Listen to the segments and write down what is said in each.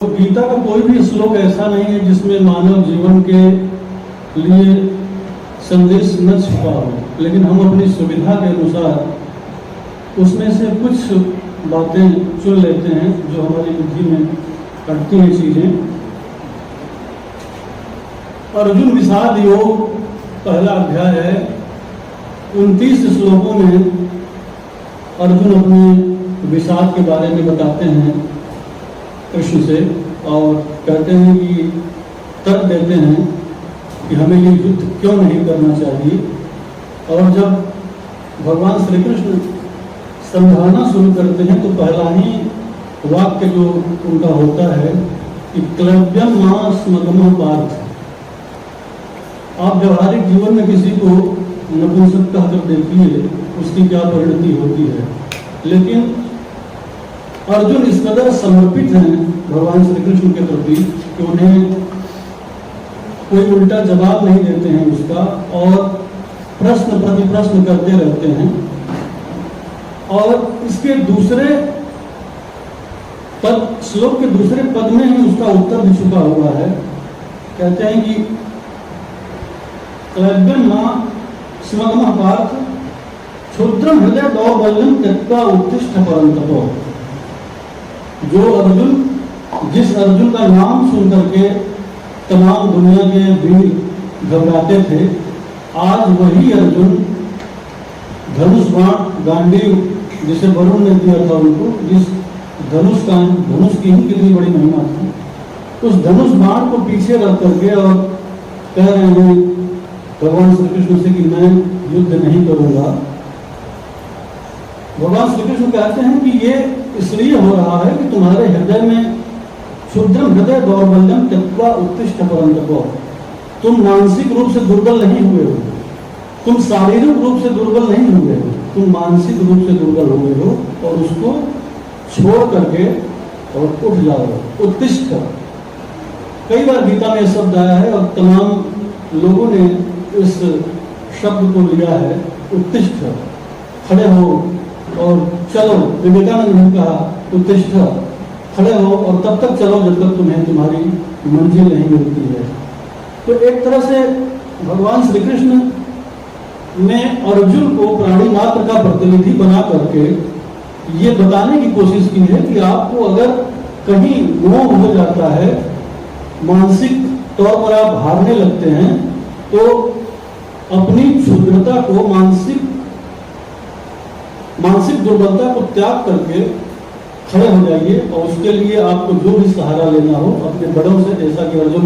तो गीता का कोई भी श्लोक ऐसा नहीं है जिसमें मानव जीवन के लिए संदेश न छुपा हो, लेकिन हम अपनी सुविधा के अनुसार उसमें से कुछ बातें चुन लेते हैं जो हमारी बुद्धि में अटती हैं चीजें। अर्जुन विषाद योग पहला अध्याय है। 29 श्लोकों में अर्जुन अपने विषाद के बारे में बताते हैं कृष्ण से और कहते हैं कि तर्क देते हैं कि हमें ये युद्ध क्यों नहीं करना चाहिए। और जब भगवान श्री कृष्ण समझाना शुरू करते हैं तो पहला ही वाक्य जो उनका होता है कि क्लव्यम मां स्मगमः पार्थ। आप व्यवहारिक जीवन में किसी को नपुंसक कहकर देखिए, उसकी क्या परिणति होती है। लेकिन अर्जुन इस कदर समर्पित हैं भगवान श्री कृष्ण के प्रति कि उन्हें कोई उल्टा जवाब नहीं देते हैं उसका, और प्रश्न प्रति प्रश्न करते रहते हैं। और इसके दूसरे पद, श्लोक के दूसरे पद में ही उसका उत्तर भी छुपा हुआ है। कहते हैं कि क्लव्यम मां स्मगमः पार्थ क्षुद्रम हृदय दौर्बल्यम त्यक्त्वा उत्तिष्ठ परन्तपो। जो अर्जुन, जिस अर्जुन का नाम सुन करके तमाम दुनिया के वीर घबराते थे, आज वही अर्जुन धनुष बाण गांडीव जिसे वरुण ने दिया था उनको, जिस धनुष की ही कितनी बड़ी महिमा थी, उस धनुष बाण को पीछे रख करके और कह रहे हैं भगवान श्री कृष्ण से कि मैं युद्ध नहीं करूंगा। भगवान श्री कृष्ण कहते हैं कि ये इसलिए हो रहा है कि तुम्हारे हृदय में क्षुद्रम हृदय दौर्बल्यम त्यक्त्वा उत्तिष्ठ परन्तपो। तुम मानसिक रूप से दुर्बल नहीं हुए हो, तुम शारीरिक रूप से दुर्बल नहीं हुए हो, तुम मानसिक रूप से दुर्बल हुए हो और उसको छोड़ करके और उठ जाओ, उत्तिष्ठ। कई बार गीता में शब्द आया है और तमाम लोगों ने इस शब्द को लिया है, उत्तिष्ठ, खड़े हो और चलो। विवेकानंद ने कहा उत्तिष्ठ, खड़े हो और तब तक चलो जब तक तुम्हें तुम्हारी मंजिल नहीं मिलती है। तो एक तरह से भगवान श्री कृष्ण ने अर्जुन को प्राणी मात्र का प्रतिनिधि बना करके ये बताने की कोशिश की है कि आपको अगर कहीं मोह हो जाता है, मानसिक तौर पर आप हारने लगते हैं, तो अपनी क्षुद्रता को, मानसिक दुर्बलता को त्याग करके खड़े हो जाइए और उसके लिए आपको जो भी सहारा लेना हो अपने बड़ों से, जैसा कि अर्जुन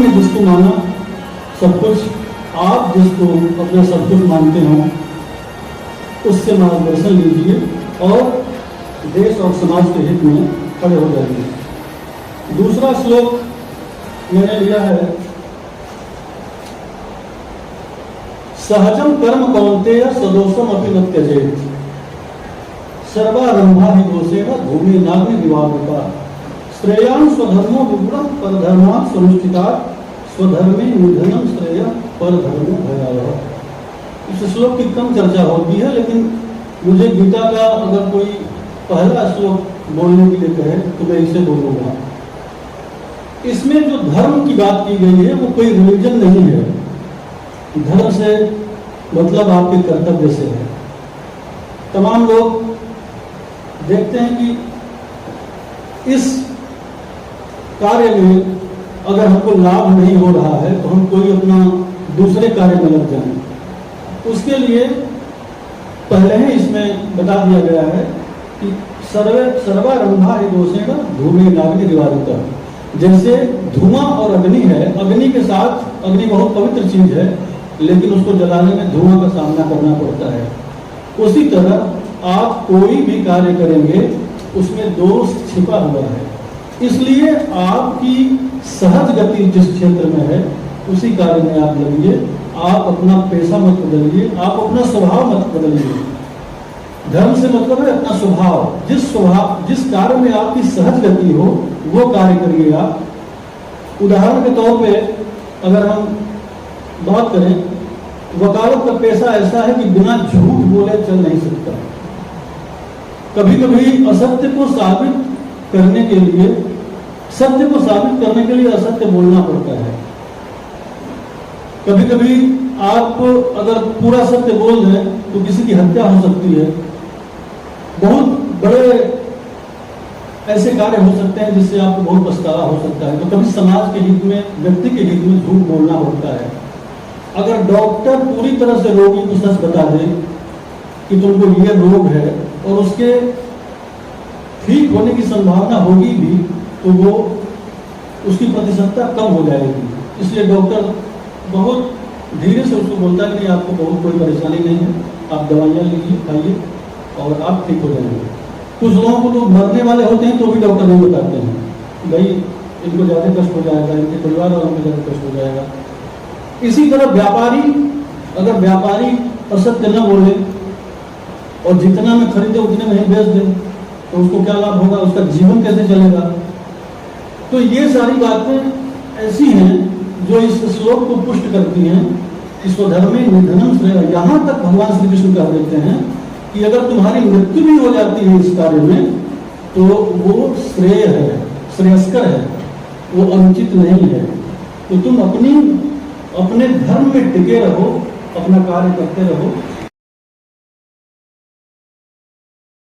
ने जिसको माना सब कुछ, आप जिसको अपना सब कुछ मानते हो उससे मार्गदर्शन लीजिए और देश और समाज के हित में खड़े हो जाइए। दूसरा श्लोक मैंने लिया है, सहजम कर्म कौन्तेय सदोषम अपि न त्यजेत् सर्वारंभा हि दोषेण भूमि नाग्नि विवादिता श्रेयान् स्वधर्मो विगुणः परधर्मात् समुचितात् स्वधर्मे निधनम श्रेय परधर्मो भयावह। इस श्लोक की कम चर्चा होती है, लेकिन मुझे गीता का अगर कोई पहला श्लोक बोलने के लिए कहे तो मैं इसे बोलूंगा। इसमें जो धर्म की बात की गई है वो कोई रिलीजन नहीं है। धर्म से मतलब आपके कर्तव्य से है। तमाम लोग देखते हैं कि इस कार्य में अगर हमको लाभ नहीं हो रहा है तो हम कोई अपना दूसरे कार्य में लग जाएं। उसके लिए पहले ही इसमें बता दिया गया है कि सर्वारंभा हि दोषेण भूमि नाग्नि विवादिता। जैसे धुआं और अग्नि है, अग्नि के साथ, अग्नि बहुत पवित्र चीज है लेकिन उसको जलाने में धुआं का सामना करना पड़ता है। उसी तरह आप कोई भी कार्य करेंगे उसमें दोष छिपा हुआ है। इसलिए आपकी सहज गति जिस क्षेत्र में है उसी कार्य में आप लगिए। आप अपना पेशा मत बदलिए, आप अपना स्वभाव मत बदलिए। धर्म से मतलब है अपना स्वभाव। जिस कार्य में आपकी सहज गति हो वो कार्य करिए आप। उदाहरण के तौर पे अगर हम बात करें, वकालत का पेशा ऐसा है कि बिना झूठ बोले चल नहीं सकता। कभी कभी असत्य को साबित करने के लिए, सत्य को साबित करने के लिए असत्य बोलना पड़ता है। कभी कभी आप अगर पूरा सत्य बोल दें तो किसी की हत्या हो सकती है, बहुत बड़े ऐसे कार्य हो सकते हैं जिससे आपको बहुत पछतावा हो सकता है। तो कभी समाज के हित में, व्यक्ति के हित में झूठ बोलना होता है। अगर डॉक्टर पूरी तरह से रोगी को सच बता दे कि तुमको ये रोग है और उसके ठीक होने की संभावना होगी भी, तो वो उसकी प्रतिशतता कम हो जाएगी। इसलिए डॉक्टर बहुत धीरे से उसको बोलता है कि नहीं, आपको बहुत कोई परेशानी नहीं है, आप दवाइयाँ लीजिए, खाइए और आप ठीक हो जाएंगे। कुछ लोगों को तो मरने वाले होते हैं तो भी डॉक्टर नहीं बताते हैं कि भाई इनको ज़्यादा कष्ट हो जाएगा, इनके परिवार वालों को ज़्यादा कष्ट हो जाएगा। इसी तरह व्यापारी, अगर व्यापारी असत्य न बोले और जितना में खरीदे उतने में ही बेच दे तो उसको क्या लाभ होगा, उसका जीवन कैसे चलेगा। तो ये सारी बातें ऐसी हैं जो इस श्लोक को पुष्ट करती हैं कि स्वधर्मे निधनम श्रेय। यहाँ तक भगवान श्री कृष्ण कह देते हैं कि अगर तुम्हारी मृत्यु भी हो जाती है इस कार्य में तो वो श्रेय है, श्रेयस्कर है, वो अनुचित नहीं है। तो तुम अपने धर्म में टिके रहो, अपना कार्य करते रहो,